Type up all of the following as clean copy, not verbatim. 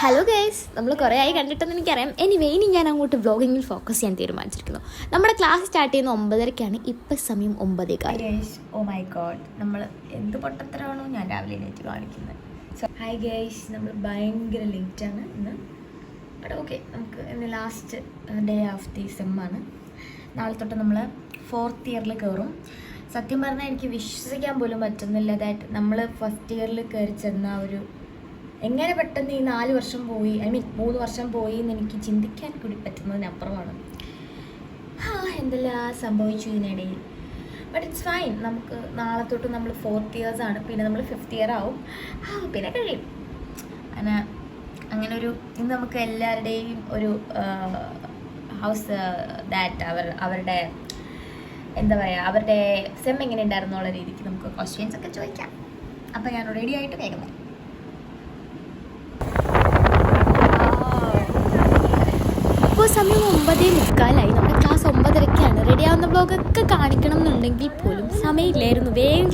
Hello guys, നമ്മൾ കുറേ ആയി കണ്ടിട്ടെന്ന് എനിക്കറിയാം. എനിവേ ഇനി ഞാൻ അങ്ങോട്ട് വ്ളോഗിങ്ങിൽ ഫോക്കസ് ചെയ്യാൻ തീരുമാനിച്ചിരിക്കുന്നു. നമ്മുടെ ക്ലാസ് സ്റ്റാർട്ട് ചെയ്യുന്ന 9:30-ക്കാണ്. ഇപ്പം സമയം 9:15. ഓ മൈ ഗോഡ്, നമ്മൾ എന്ത് പൊട്ടത്തരമാണോ ഞാൻ രാവിലെ എണീറ്റ് കാണിക്കുന്നത്. സോ ഹായ് ഗൈസ്, നമ്മൾ ഭയങ്കര ലേറ്റാണ് ഇന്ന്. ബട്ട് ഓക്കെ, നമുക്ക് ഇന്ന് ലാസ്റ്റ് ഡേ ഓഫ് ദി സെമ്മാണ്. നാളെ തൊട്ട് നമ്മൾ 4th ഇയറിൽ കയറും. സത്യം പറഞ്ഞാൽ എനിക്ക് വിശ്വസിക്കാൻ പോലും പറ്റുന്നില്ല ദാറ്റ് നമ്മൾ ഫസ്റ്റ് ഇയറിൽ കയറി ചെന്ന ഒരു എങ്ങനെ പെട്ടെന്ന് ഈ 4 വർഷം പോയി, 3 വർഷം പോയി എന്ന് എനിക്ക് ചിന്തിക്കാൻ കൂടി പറ്റുന്നതിനപ്പുറമാണ്. എന്തെല്ലാം സംഭവിച്ചു ഇതിനിടയിൽ. But it's fine. നമുക്ക് നാളെ തൊട്ട് നമ്മൾ 4th ഇയേഴ്സ് ആണ്, പിന്നെ നമ്മൾ 5th ഇയർ ആവും, പിന്നെ കഴിയും. അങ്ങനെ ഒരു ഇന്ന് നമുക്ക് എല്ലാവരുടെയും ഒരു ഹൗസ് ദാറ്റ് അവരുടെ എന്താ പറയുക, അവരുടെ സെം എങ്ങനെ ഉണ്ടായിരുന്നു എന്നുള്ള രീതിക്ക് നമുക്ക് ക്വസ്റ്റ്യൻസ് ഒക്കെ ചോദിക്കാം. അപ്പം ഞാൻ റെഡി ആയിട്ട് വേഗം വരാം. ഇപ്പോൾ സമയം 9:45. നമ്മുടെ ക്ലാസ് 9:30-ക്കാണ്. റെഡിയാവുന്ന ബ്ലോഗൊക്കെ കാണിക്കണം എന്നുണ്ടെങ്കിൽ പോലും സമയമില്ലായിരുന്നു. വേഗം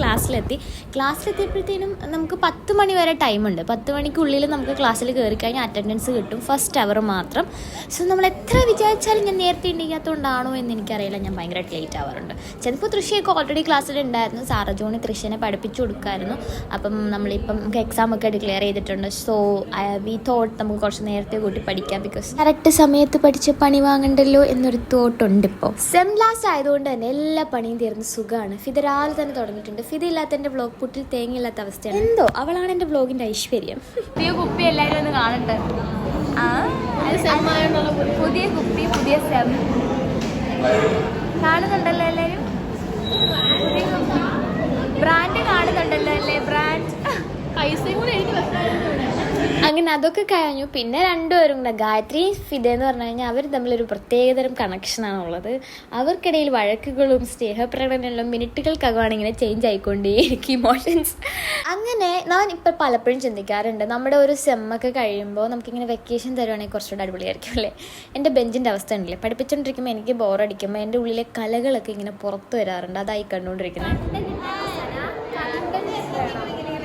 ക്ലാസ്സിലെത്തിയപ്പോഴത്തേനും നമുക്ക് 10 മണി വരെ ടൈമുണ്ട്. 10 മണിക്കുള്ളിൽ നമുക്ക് ക്ലാസ്സിൽ കയറി കഴിഞ്ഞാൽ അറ്റൻഡൻസ് കിട്ടും, ഫസ്റ്റ് അവർ മാത്രം. സോ നമ്മൾ എത്ര വിചാരിച്ചാലും ഞാൻ നേരത്തെ ഉണ്ടെങ്കിക്കൊണ്ടാണോ എന്ന് എനിക്കറിയില്ല, ഞാൻ ഭയങ്കരമായിട്ട് ലേറ്റ് ആവാറുണ്ട്. ചിലപ്പോൾ തൃശ്ശയൊക്കെ ഓൾറെഡി ക്ലാസ്സിലുണ്ടായിരുന്നു. സാറ ജോണി തൃശ്ശനെ പഠിപ്പിച്ചു കൊടുക്കായിരുന്നു. അപ്പം നമ്മളിപ്പം നമുക്ക് എക്സാം ഒക്കെ ഡിക്ലെയർ ചെയ്തിട്ടുണ്ട്. സോ വി തോട്ട് നമുക്ക് കുറച്ച് നേരത്തെ കൂട്ടി പഠിക്കാം, ബിക്കോസ് കറക്റ്റ് സമയത്ത് പഠിച്ച് പണി വാങ്ങണ്ടല്ലോ എന്നൊരു തോട്ടുണ്ട്. ഇപ്പോൾ സെം ലാസ്റ്റ് ആയതുകൊണ്ട് തന്നെ എല്ലാ പണിയും തീർന്ന് സുഖമാണ്. ഫിദ രാവിലെ തന്നെ തുടങ്ങിയിട്ടുണ്ട്. ഫിദ ഇല്ലാത്ത എൻ്റെ വ്ളോഗ് പുട്ടിൽ തേങ്ങയില്ലാത്ത അവസ്ഥയാണ്. എന്തോ അവളാണ് എൻ്റെ വ്ളോഗിൻ്റെ ഐശ്വര്യം. പുതിയ കുപ്പി എല്ലാവരും ഒന്ന് കാണട്ടെ. പുതിയ കുപ്പി, പുതിയ സെം കാണുന്നുണ്ടല്ലോ എല്ലാവരും. പുതിയ കുപ്പി ബ്രാൻഡ് കാണുന്നുണ്ടല്ലോ അല്ലേ, ബ്രാൻഡ് പൈസയും കൂടെ എനിക്ക്. അങ്ങനെ അതൊക്കെ കഴിഞ്ഞു. പിന്നെ രണ്ടുപേരും കൂടെ, ഗായത്രി ഫിദ എന്ന് പറഞ്ഞു കഴിഞ്ഞാൽ അവർ തമ്മിലൊരു പ്രത്യേകതരം കണക്ഷനാണുള്ളത്. അവർക്കിടയിൽ വഴക്കുകളും സ്നേഹപ്രകടനങ്ങളും മിനിറ്റുകൾക്കകമാണ് ഇങ്ങനെ ചേഞ്ച് ആയിക്കൊണ്ടേയിരിക്കും ഇമോഷൻസ്. അങ്ങനെ ഞാൻ ഇപ്പം പലപ്പോഴും ചിന്തിക്കാറുണ്ട്, നമ്മുടെ ഒരു സെമ്മൊക്കെ കഴിയുമ്പോൾ നമുക്കിങ്ങനെ വെക്കേഷൻ തരുവാണെങ്കിൽ കുറച്ചുകൂടെ അടിപൊളിയായിരിക്കും അല്ലേ. എൻ്റെ ബെഞ്ചിൻ്റെ അവസ്ഥ ഉണ്ടല്ലേ, പഠിപ്പിച്ചുകൊണ്ടിരിക്കുമ്പോൾ എനിക്ക് ബോറടിക്കുമ്പോൾ എൻ്റെ ഉള്ളിലെ കലകളൊക്കെ ഇങ്ങനെ പുറത്ത് വരാറുണ്ട്. അതായി കണ്ടുകൊണ്ടിരിക്കുന്നത്.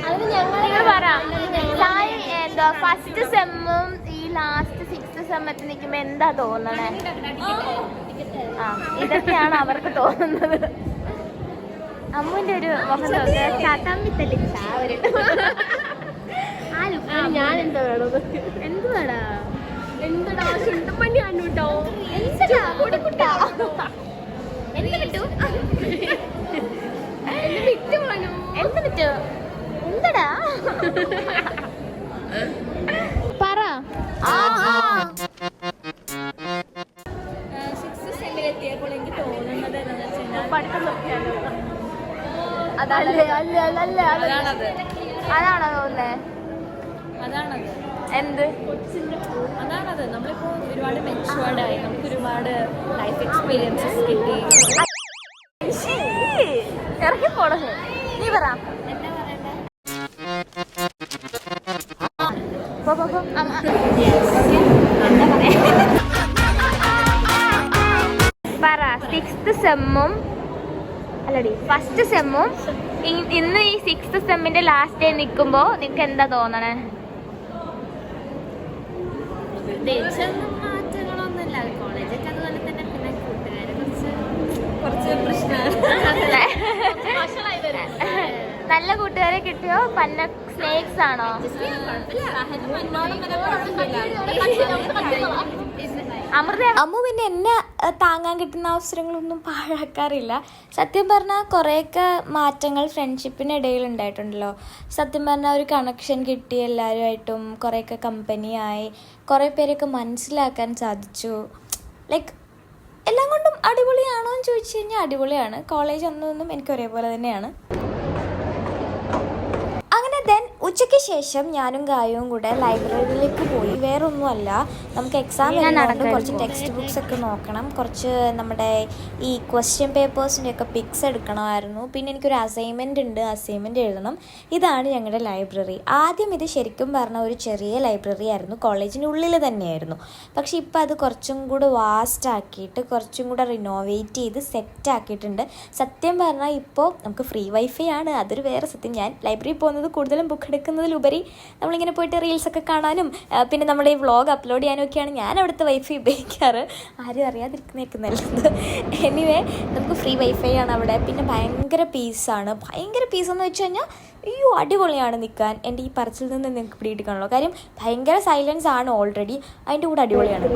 അതിന് ഞങ്ങൾ പറയാം, ഫസ്റ്റ് സെമ്മും ഈ ലാസ്റ്റ് 6th സെമ്മത്തിൽ നിൽക്കുമ്പോൾ എന്താ തോന്നണേ? ഇതൊക്കെയാണ് അവർക്ക് തോന്നുന്നത്. അമ്മുവിന്റെ ഒരു മുഖം ഞാൻ എന്താ വേണത്? എന്തുവാടാ എന്താടാ ചുണ്ടപ്പണ്ണി ആണോ? എന്ത് കിട്ടു? എന്ത് കിട്ടു? എന്തടാ പറ. 6th സെമ്മിലെത്തിയപ്പോൾ എനിക്ക് തോന്നുന്നത് പഠിത്തം നിർത്തിയാലോ. അതാണോ തോന്നുന്നേ? അതാണത്. എന്ത്? അതാണത്. നമ്മളിപ്പോൾ ഒരുപാട് മെച്ചുവേർഡായി, നമുക്ക് ഒരുപാട് ലൈഫ് എക്സ്പീരിയൻസസ് കിട്ടി. ഇറക്കി പോണേ, നീ പറ. പറ. 6th സെമ്മും അല്ലടി, ഫസ്റ്റ് സെമ്മും ഇന്ന് ഈ 6th സെമ്മിന്റെ ലാസ്റ്റ് ഡേ നിൽക്കുമ്പോ നിനക്ക് എന്താ തോന്നണേ? മാറ്റങ്ങളൊന്നുമില്ല, കോളേജൊക്കെ അതുപോലെ തന്നെ. പിന്നെ കൂട്ടുകാരെ കുറച്ച് പ്രശ്നമാണ്. നല്ല കൂട്ടുകാരെ കിട്ടിയോ? പന്ന സ്നേക്സ് ആണോ? അമ്മു പിന്നെ എന്നെ താങ്ങാൻ കിട്ടുന്ന അവസരങ്ങളൊന്നും പാഴാക്കാറില്ല. സത്യം പറഞ്ഞാൽ കുറേയൊക്കെ മാറ്റങ്ങൾ ഫ്രണ്ട്ഷിപ്പിനിടയിൽ ഉണ്ടായിട്ടുണ്ടല്ലോ. സത്യം പറഞ്ഞാൽ ഒരു കണക്ഷൻ കിട്ടി, എല്ലാവരുമായിട്ടും കുറേയൊക്കെ കമ്പനിയായി, കുറേ പേരൊക്കെ മനസ്സിലാക്കാൻ സാധിച്ചു. ലൈക്ക് എല്ലാം കൊണ്ടും അടിപൊളിയാണോ എന്ന് ചോദിച്ചു കഴിഞ്ഞാൽ അടിപൊളിയാണ്. കോളേജ് ഒന്നും എനിക്ക് ഒരേപോലെ തന്നെയാണ്. ദെൻ ഉച്ചയ്ക്ക് ശേഷം ഞാനും ഗായവും കൂടെ ലൈബ്രറിയിലേക്ക് പോയി. വേറൊന്നുമല്ല, നമുക്ക് എക്സാം കഴിഞ്ഞുകൊണ്ട് കുറച്ച് ടെക്സ്റ്റ് ബുക്സ് ഒക്കെ നോക്കണം, കുറച്ച് നമ്മുടെ ഈ ക്വസ്റ്റ്യൻ പേപ്പേഴ്സിൻ്റെയൊക്കെ പിക്സ് എടുക്കണമായിരുന്നു. പിന്നെ എനിക്കൊരു അസൈൻമെൻറ്റ് എഴുതണം. ഇതാണ് ഞങ്ങളുടെ ലൈബ്രറി. ആദ്യം ഇത് ശരിക്കും പറഞ്ഞാൽ ഒരു ചെറിയ ലൈബ്രറി ആയിരുന്നു, കോളേജിൻ്റെ ഉള്ളിൽ തന്നെയായിരുന്നു. പക്ഷേ ഇപ്പോൾ അത് കുറച്ചും കൂടെ വാസ്റ്റ് ആക്കിയിട്ട് കുറച്ചും കൂടെ റിനോവേറ്റ് ചെയ്ത് സെറ്റ് ആക്കിയിട്ടുണ്ട്. സത്യം പറഞ്ഞാൽ ഇപ്പോൾ നമുക്ക് ഫ്രീ വൈഫൈ ആണ്, അതൊരു വേറെ സത്യം. ഞാൻ ലൈബ്രറിയിൽ പോകുന്നത് കൂടുതലും ബുക്ക് കേൾക്കുന്നതിലുപരി നമ്മളിങ്ങനെ പോയിട്ട് റീൽസൊക്കെ കാണാനും പിന്നെ നമ്മുടെ ഈ വ്ളോഗ് അപ്ലോഡ് ചെയ്യാനും ഒക്കെയാണ് ഞാൻ അവിടുത്തെ വൈഫൈ ഉപയോഗിക്കാറ്. ആരും അറിയാതിരിക്കുന്നേക്ക് നല്ലത്. എനിവേ നമുക്ക് ഫ്രീ വൈഫൈ ആണ് അവിടെ. പിന്നെ ഭയങ്കര പീസാണ്. ഭയങ്കര പീസെന്ന് വെച്ച് കഴിഞ്ഞാൽ അയ്യോ അടിപൊളിയാണ് നിൽക്കാൻ. എൻ്റെ ഈ പറച്ചിൽ നിന്ന് നിങ്ങൾക്ക് പിടികിട്ടിക്കാണല്ലോ. കാര്യം ഭയങ്കര സൈലൻസ് ആണ് ഓൾറെഡി, അതിൻ്റെ കൂടെ അടിപൊളിയാണ്.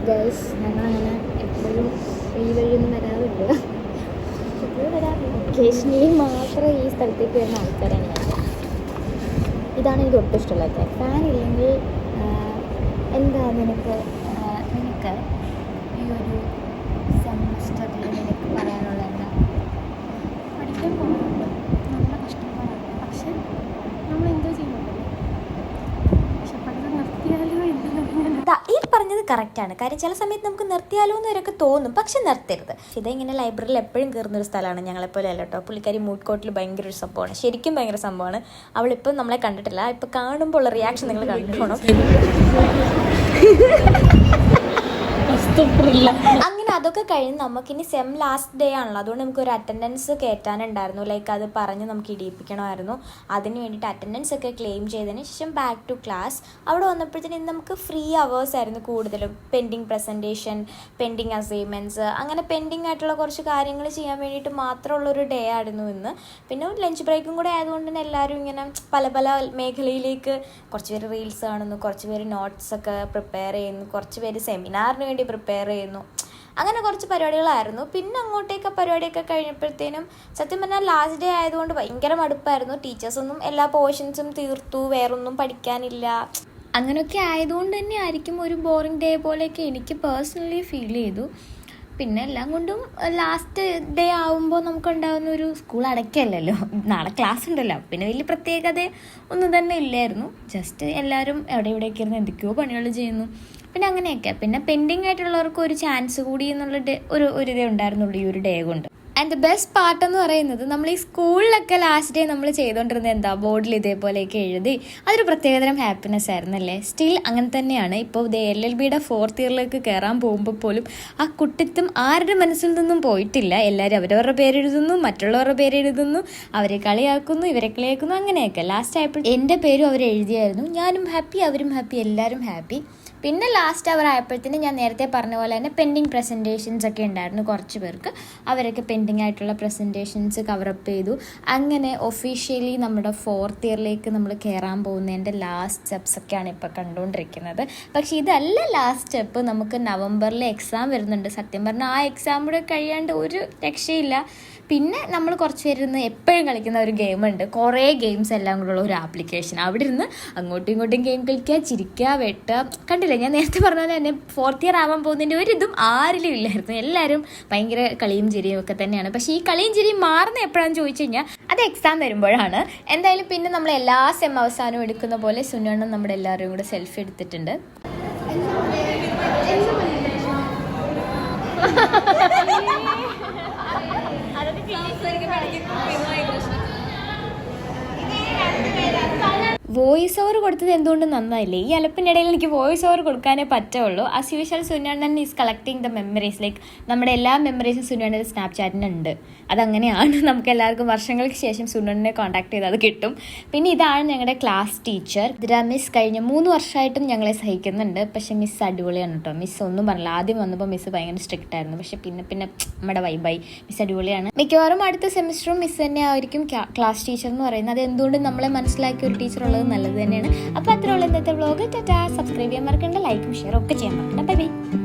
ഗൈസ് ഞങ്ങളങ്ങനെ എപ്പോഴും ഈ വഴിയൊന്നും വരാറില്ല. ഒക്കേഷണലി മാത്രം ഈ സ്ഥലത്തേക്ക് വരുന്ന ആൾക്കാരാണ് ഞാൻ. ഇതാണ് എനിക്ക് ഒട്ടും ഇഷ്ടമുള്ളത്. ഫാൻ ഇല്ലെങ്കിൽ എന്താ നിനക്ക് ഈ ഒരു സെമസ്റ്ററിൽ നിനക്ക് പറയാനുള്ള എന്താ? പഠിക്കാൻ പോകുന്നുണ്ട്, നല്ല കഷ്ടപ്പാടാണ്. പക്ഷെ നമ്മൾ എന്തോ ചെയ്യുന്നുണ്ട്. പക്ഷെ പഠിത്തം നിർത്തിയാലോ എന്താ ഈ പറഞ്ഞത് കറക്റ്റാണ്. കാര്യം ചില സമയത്ത് നമുക്ക് നിർത്തിയാലോ എന്നവരൊക്കെ തോന്നും, പക്ഷെ നിർത്തരുത്. ഇതെങ്ങനെ ലൈബ്രറിയിൽ എപ്പോഴും കയറുന്നൊരു സ്ഥലമാണ്. ഞങ്ങളെപ്പോലെ അല്ല കേട്ടോ. പുള്ളിക്കാരി മൂഡ് കോർട്ടിൽ ഭയങ്കര ഒരു സംഭവമാണ്, ശരിക്കും ഭയങ്കര സംഭവമാണ്. അവളിപ്പം നമ്മളെ കണ്ടിട്ടില്ല, ഇപ്പം കാണുമ്പോൾ ഉള്ള റിയാക്ഷൻ നിങ്ങൾ കണ്ടിട്ടുണ്ടോ? അങ്ങനെ അതൊക്കെ കഴിഞ്ഞ് നമുക്കിനി സെം ലാസ്റ്റ് ഡേ ആണല്ലോ. അതുകൊണ്ട് നമുക്കൊരു അറ്റൻഡൻസ് കയറ്റാനുണ്ടായിരുന്നു. ലൈക്ക് അത് പറഞ്ഞ് നമുക്ക് ഇടിയിപ്പിക്കണമായിരുന്നു. അതിന് വേണ്ടിയിട്ട് അറ്റൻഡൻസ് ഒക്കെ ക്ലെയിം ചെയ്തതിന് ശേഷം ബാക്ക് ടു ക്ലാസ്. അവിടെ വന്നപ്പോഴത്തേനും നമുക്ക് ഫ്രീ അവേഴ്സ് ആയിരുന്നു കൂടുതലും. പെൻഡിങ് പ്രസൻറ്റേഷൻ, പെൻഡിങ് അസൈൻമെൻറ്റ്സ്, അങ്ങനെ പെൻഡിങ് ആയിട്ടുള്ള കുറച്ച് കാര്യങ്ങൾ ചെയ്യാൻ വേണ്ടിയിട്ട് മാത്രമുള്ളൊരു ഡേ ആയിരുന്നു ഇന്ന്. പിന്നെ ലഞ്ച് ബ്രേക്കും കൂടെ ആയതുകൊണ്ട് തന്നെ എല്ലാവരും ഇങ്ങനെ പല പല മേഖലയിലേക്ക്, കുറച്ച് പേര് റീൽസ് കാണുന്നു, കുറച്ച് പേര് നോട്ട്സൊക്കെ പ്രിപ്പയർ ചെയ്യുന്നു, കുറച്ച് പേര് സെമിനാറിന് വേണ്ടി പ്രിപ്പയർ ചെയ്യുന്നു. അങ്ങനെ കുറച്ച് പരിപാടികളായിരുന്നു. പിന്നെ അങ്ങോട്ടേക്ക് പരിപാടിയൊക്കെ കഴിഞ്ഞപ്പോഴത്തേനും സത്യം പറഞ്ഞാൽ ലാസ്റ്റ് ഡേ ആയതുകൊണ്ട് ഭയങ്കര മടുപ്പായിരുന്നു. ടീച്ചേഴ്സൊന്നും എല്ലാ പോർഷൻസും തീർത്തു, വേറൊന്നും പഠിക്കാനില്ല. അങ്ങനെയൊക്കെ ആയതുകൊണ്ട് തന്നെ ആയിരിക്കും ഒരു ബോറിംഗ് ഡേ പോലെയൊക്കെ എനിക്ക് പേഴ്സണലി ഫീൽ ചെയ്തു. പിന്നെ എല്ലാം കൊണ്ടും ലാസ്റ്റ് ഡേ ആവുമ്പോൾ നമുക്കുണ്ടാകുന്ന ഒരു സ്കൂൾ അടയ്ക്കല്ലല്ലോ, നാളെ ക്ലാസ് ഉണ്ടല്ലോ, പിന്നെ വലിയ പ്രത്യേകത ഒന്നും തന്നെ ഇല്ലായിരുന്നു. ജസ്റ്റ് എല്ലാവരും എവിടെ എവിടെയൊക്കെ ഇരുന്ന് എന്തൊക്കെയോ പണികൾ ചെയ്യുന്നു. പിന്നെ അങ്ങനെയൊക്കെ. പിന്നെ പെൻഡിങ് ആയിട്ടുള്ളവർക്ക് ഒരു ചാൻസ് കൂടി എന്നുള്ള ഒരു ഇതേ ഉണ്ടായിരുന്നുള്ളൂ ഈ ഒരു ഡേ കൊണ്ട്. ആൻഡ് ദ ബെസ്റ്റ് പാർട്ട് എന്ന് പറയുന്നത് നമ്മൾ ഈ സ്കൂളിലൊക്കെ ലാസ്റ്റ് ഡേ നമ്മൾ ചെയ്തുകൊണ്ടിരുന്നത് എന്താ, ബോർഡിൽ ഇതേപോലെയൊക്കെ എഴുതി, അതൊരു പ്രത്യേകതരം ഹാപ്പിനെസ് ആയിരുന്നല്ലേ. സ്റ്റിൽ അങ്ങനെ തന്നെയാണ്. ഇപ്പോൾ LLBയുടെ 4th ഇയറിലേക്ക് കയറാൻ പോകുമ്പോൾ പോലും ആ കുട്ടിത്വം ആരുടെ മനസ്സിൽ നിന്നും പോയിട്ടില്ല. എല്ലാവരും അവരവരുടെ പേരെഴുതുന്നു, മറ്റുള്ളവരുടെ പേരെഴുതുന്നു, അവരെ കളിയാക്കുന്നു, ഇവരെ കളിയാക്കുന്നു, അങ്ങനെയൊക്കെ. ലാസ്റ്റ് ആയപ്പോൾ എൻ്റെ പേരും അവരെഴുതിയായിരുന്നു. ഞാനും ഹാപ്പി, അവരും ഹാപ്പി, എല്ലാവരും ഹാപ്പി. പിന്നെ ലാസ്റ്റ് അവർ ആയപ്പോഴത്തേന് ഞാൻ നേരത്തെ പറഞ്ഞ പോലെ തന്നെ പെൻഡിങ് പ്രസൻറ്റേഷൻസ് ഒക്കെ ഉണ്ടായിരുന്നു കുറച്ച് പേർക്ക്. അവരൊക്കെ പെൻഡിങ് ആയിട്ടുള്ള പ്രസൻറ്റേഷൻസ് കവറപ്പ് ചെയ്തു. അങ്ങനെ ഒഫീഷ്യലി നമ്മുടെ 4th ഇയറിലേക്ക് നമ്മൾ കയറാൻ പോകുന്നതിൻ്റെ ലാസ്റ്റ് സ്റ്റെപ്സൊക്കെയാണ് ഇപ്പോൾ കണ്ടുകൊണ്ടിരിക്കുന്നത്. പക്ഷേ ഇതല്ല ലാസ്റ്റ് സ്റ്റെപ്പ്. നമുക്ക് നവംബറിൽ എക്സാം വരുന്നുണ്ട്. സത്യം പറഞ്ഞാൽ ആ എക്സാം കൂടെ കഴിയാണ്ട് ഒരു രക്ഷയില്ല. പിന്നെ നമ്മൾ കുറച്ച് പേരിരുന്ന് എപ്പോഴും കളിക്കുന്ന ഒരു ഗെയിമുണ്ട്, കുറേ ഗെയിംസ് എല്ലാം കൂടെയുള്ള ഒരു ആപ്ലിക്കേഷൻ. അവിടെ ഇരുന്ന് അങ്ങോട്ടും ഇങ്ങോട്ടും ഗെയിം കളിക്കുക, ചിരിക്കുക, വെട്ടുക. കണ്ടില്ലേ, ഞാൻ നേരത്തെ പറഞ്ഞ പോലെ തന്നെ 4th ഇയർ ആവാൻ പോകുന്നതിൻ്റെ ഒരിതും ആരിലും ഇല്ലായിരുന്നു. എല്ലാവരും ഭയങ്കര കളിയും ചിരിയും ഒക്കെ തന്നെയാണ്. പക്ഷേ ഈ കളിയും ചിരിയും മാറുന്ന എപ്പോഴാണെന്ന് ചോദിച്ചു കഴിഞ്ഞാൽ അത് എക്സാം വരുമ്പോഴാണ്. എന്തായാലും പിന്നെ നമ്മൾ എല്ലാ സെം അവസാനവും എടുക്കുന്ന പോലെ സുനണ്ണൻ നമ്മുടെ എല്ലാവരും കൂടെ സെൽഫി എടുത്തിട്ടുണ്ട്. വോയിസ് ഓവർ കൊടുത്തത് എന്തുകൊണ്ട് നന്നായില്ലേ? ഈ അലപ്പിൻ്റെ ഇടയിൽ എനിക്ക് വോയിസ് ഓവർ കൊടുക്കാനേ പറ്റുള്ളൂ. ആസ് യൂഷ്വൽ സുനണ്ണൻ is collecting the memories. Like നമ്മുടെ എല്ലാ മെമ്മറീസും സുനണ്ണൻ്റെ സ്നാപ്ചാറ്റിനുണ്ട്. അതങ്ങനെയാണ്. നമുക്ക് എല്ലാവർക്കും വർഷങ്ങൾക്ക് ശേഷം സുനണ്ണനെ കോൺടാക്ട് ചെയ്ത് അത് കിട്ടും. പിന്നെ ഇതാണ് ഞങ്ങളുടെ ക്ലാസ് ടീച്ചർ ദിര മിസ്. കഴിഞ്ഞ 3 വർഷമായിട്ടും ഞങ്ങളെ സഹിക്കുന്നുണ്ട്. പക്ഷേ മിസ് അടിപൊളിയാണ് കേട്ടോ. മിസ് ഒന്നും പറഞ്ഞില്ല. ആദ്യം വന്നപ്പോൾ മിസ് ഭയങ്കര സ്ട്രിക്റ്റ് ആയിരുന്നു. പക്ഷേ പിന്നെ നമ്മുടെ വൈബായി. മിസ് അടിപൊളിയാണ്. മിക്കവാറും അടുത്ത സെമിസ്റ്ററും മിസ് തന്നെ ആയിരിക്കും ക്ലാസ് ടീച്ചർ എന്ന് പറയുന്നത്. അത് എന്തുകൊണ്ടും നമ്മളെ മനസ്സിലാക്കിയ ഒരു ടീച്ചർ ഉള്ളത് നല്ലത് തന്നെയാണ്. അപ്പോൾ അത്രയുള്ള ഇന്നത്തെ വ്ളോഗ്. ടാറ്റാ. സബ്സ്ക്രൈബ് ചെയ്യാൻ മറക്കണ്ട, ലൈക്കും ഷെയറും ഒക്കെ ചെയ്യാൻ മറക്കണ്ട. Bye bye.